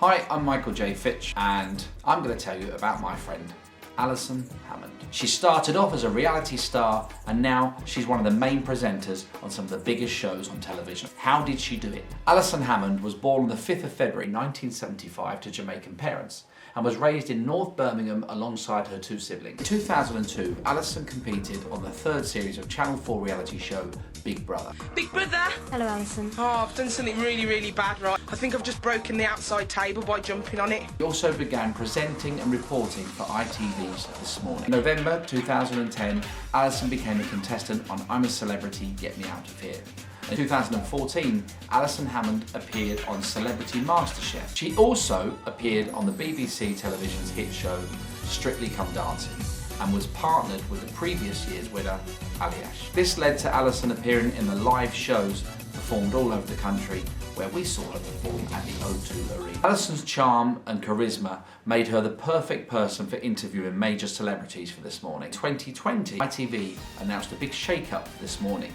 Hi, I'm Michael J. Fitch, and I'm going to tell you about my friend, Alison Hammond. She started off as a reality star, and now she's one of the main presenters on some of the biggest shows on television. How did she do it? Alison Hammond was born on the 5th of February 1975 to Jamaican parents and was raised in North Birmingham alongside her two siblings. In 2002, Alison competed on the third series of Channel 4 reality show Big Brother. Big Brother! Hello, Alison. Oh, I've done something really, really bad, right? I think I've just broken the outside table by jumping on it. She also began presenting and reporting for ITV's This Morning. In November 2010, Alison became a contestant on I'm a Celebrity, Get Me Out of Here. In 2014, Alison Hammond appeared on Celebrity MasterChef. She also appeared on the BBC television's hit show Strictly Come Dancing and was partnered with the previous year's winner, Aliash. This led to Alison appearing in the live shows performed all over the country, where we saw her perform at the O2 Arena. Alison's charm and charisma made her the perfect person for interviewing major celebrities for This Morning. In 2020, ITV announced a big shake-up This Morning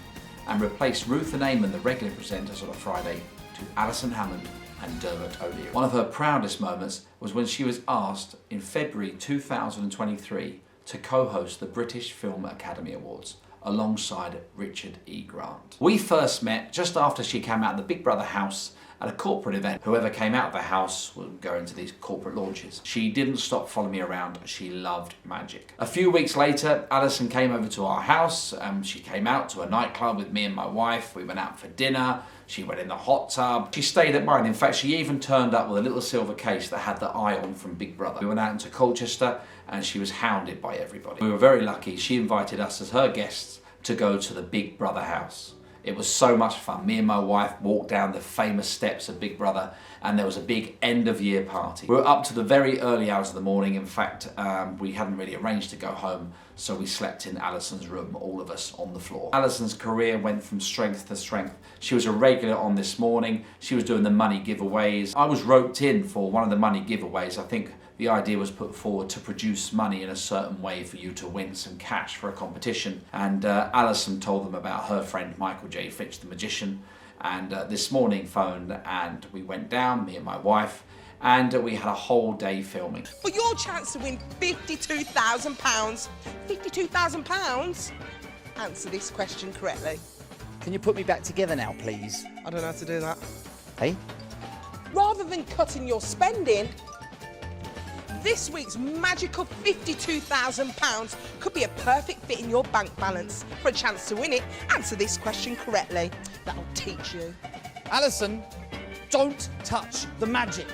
and replaced Ruth and Eamon, the regular presenters on a Friday, to Alison Hammond and Dermot O'Leary. One of her proudest moments was when she was asked in February 2023 to co-host the British Film Academy Awards alongside Richard E. Grant. We first met just after she came out of the Big Brother house at a corporate event. Whoever came out of the house would go into these corporate launches. She didn't stop following me around. She loved magic. A few weeks later, Alison came over to our house. She came out to a nightclub with me and my wife. We went out for dinner. She went in the hot tub. She stayed at mine. In fact, she even turned up with a little silver case that had the eye on from Big Brother. We went out into Colchester and she was hounded by everybody. We were very lucky. She invited us as her guests to go to the Big Brother house. It was so much fun. Me and my wife walked down the famous steps of Big Brother and there was a big end of year party. We were up to the very early hours of the morning. In fact, we hadn't really arranged to go home, so we slept in Alison's room, all of us on the floor. Alison's career went from strength to strength. She was a regular on This Morning. She was doing the money giveaways. I was roped in for one of the money giveaways. I think the idea was put forward to produce money in a certain way for you to win some cash for a competition. And Alison told them about her friend Michael J. Fitch, the magician. And This Morning phoned and we went down, me and my wife, and we had a whole day filming. For your chance to win £52,000. £52,000? Answer this question correctly. Can you put me back together now, please? I don't know how to do that. Hey? Rather than cutting your spending, this week's magical £52,000 could be a perfect fit in your bank balance. For a chance to win it, answer this question correctly. That'll teach you. Alison, don't touch the magic.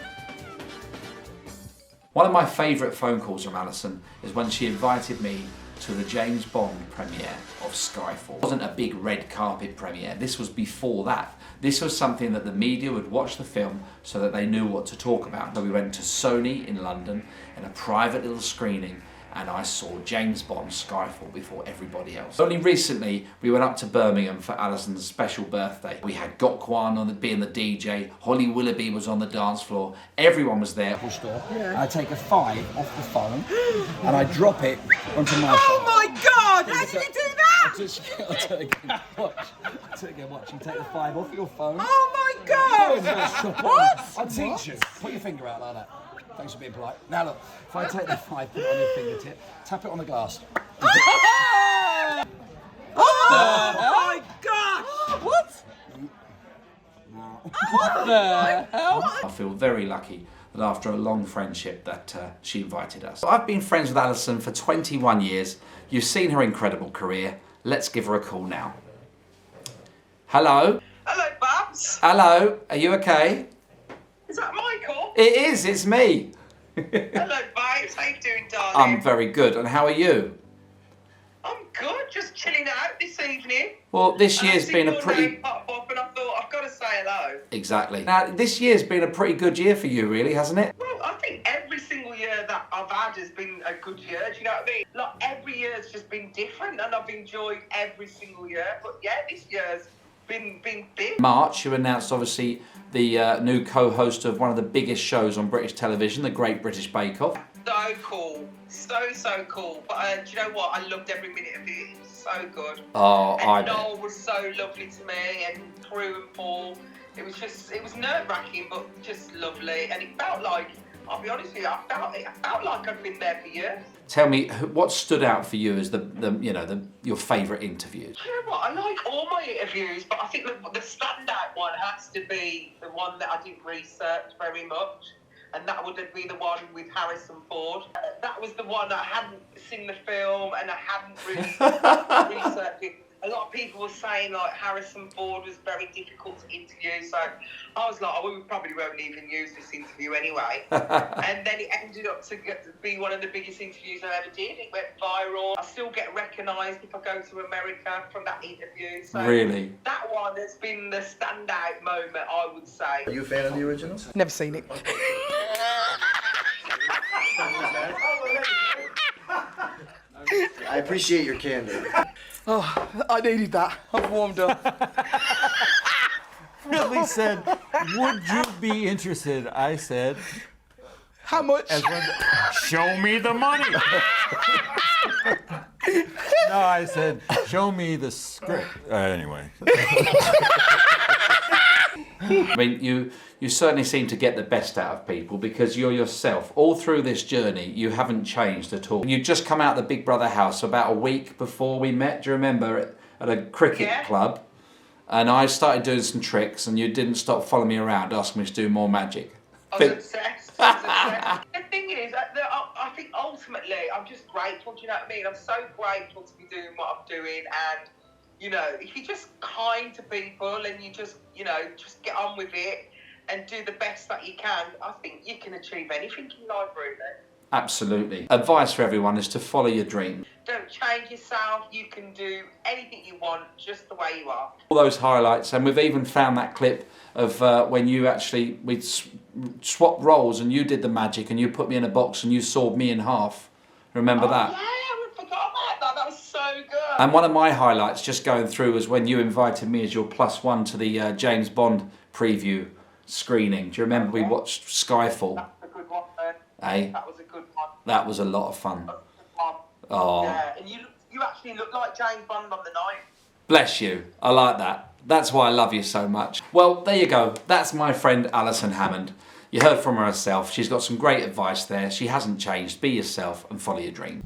One of my favourite phone calls from Alison is when she invited me to the James Bond premiere of Skyfall. It wasn't a big red carpet premiere, this was before that. This was something that the media would watch the film so that they knew what to talk about. So we went to Sony in London in a private little screening and I saw James Bond Skyfall before everybody else. Only recently we went up to Birmingham for Alison's special birthday. We had Gokwan on being the DJ, Holly Willoughby was on the dance floor, everyone was there. I take a 5 off the phone and I drop it onto my phone. Oh my God! How did you do that? I'll do it again. Watch. I'll do it again. Watch. You take the 5 off your phone. Oh my God! What? I'll teach you. Put your finger out like that. Thanks for being polite. Now look, if I take the 5, put it on your fingertip, tap it on the glass. Oh my God! What? What the hell? I feel very lucky that after a long friendship that she invited us. I've been friends with Alison for 21 years. You've seen her incredible career. Let's give her a call now. Hello? Hello, Babs. Hello, are you okay? Is that Michael? It is, it's me. Hello, Babs. How you doing, darling? I'm very good, and how are you? I'm good. Just chilling out this evening. Well, this year's been a Your pretty... name pop up and I thought, I've got to say hello. Exactly. Now, this year's been a pretty good year for you, really, hasn't it? Well, I think every single year that I've had has been a good year. Do you know what I mean? Like, every year's just been different, and I've enjoyed every single year. But yeah, this year's been big. March, you announced, obviously, the new co-host of one of the biggest shows on British television, The Great British Bake Off. So cool. So cool. But do you know what? I loved every minute of it. It was so good. Oh, and I Noel was so lovely to me, and Prue and Paul. it was nerve-wracking, but just lovely. And it felt like, I'll be honest with you, I felt like I'd been there for years. Tell me, what stood out for you as your favourite interviews? Do you know what? I like all my interviews, but I think the standout one has to be the one that I didn't research very much, and that would be the one with Harrison Ford. That was the one I hadn't seen the film, and I hadn't really researched it. A lot of people were saying like Harrison Ford was very difficult to interview, so I was like, we probably won't even use this interview anyway. And then it ended up to be one of the biggest interviews I ever did. It went viral. I still get recognised if I go to America from that interview. So Really? That one has been the standout moment, I would say. Are you a fan of the original? Never seen it. I appreciate your candor. Oh, I needed that. I've warmed up. Ridley said, would you be interested? I said, How much? show me the money. No, I said, show me the script. Anyway. I mean, you certainly seem to get the best out of people because you're yourself. All through this journey, you haven't changed at all. You'd just come out of the Big Brother house about a week before we met, do you remember, at a cricket club? And I started doing some tricks and you didn't stop following me around, asking me to do more magic. I was obsessed. The thing is, I think ultimately, I'm just grateful, do you know what I mean? I'm so grateful to be doing what I'm doing, and you know, if you're just kind to people and you just, just get on with it and do the best that you can, I think you can achieve anything in life, really. Absolutely. Advice for everyone is to follow your dream. Don't change yourself. You can do anything you want just the way you are. All those highlights, and we've even found that clip of when we'd swapped roles and you did the magic and you put me in a box and you sawed me in half. Remember that? Yeah, I forgot about that. That was so good. And one of my highlights just going through was when you invited me as your +1 to the James Bond preview screening. Do you remember we watched Skyfall? That's a good one, man. Eh? That was a good one. That was a lot of fun. That was a good one. Oh. Yeah, and you actually look like James Bond on the night. Bless you. I like that. That's why I love you so much. Well, there you go. That's my friend Alison Hammond. You heard from her herself. She's got some great advice there. She hasn't changed. Be yourself and follow your dream.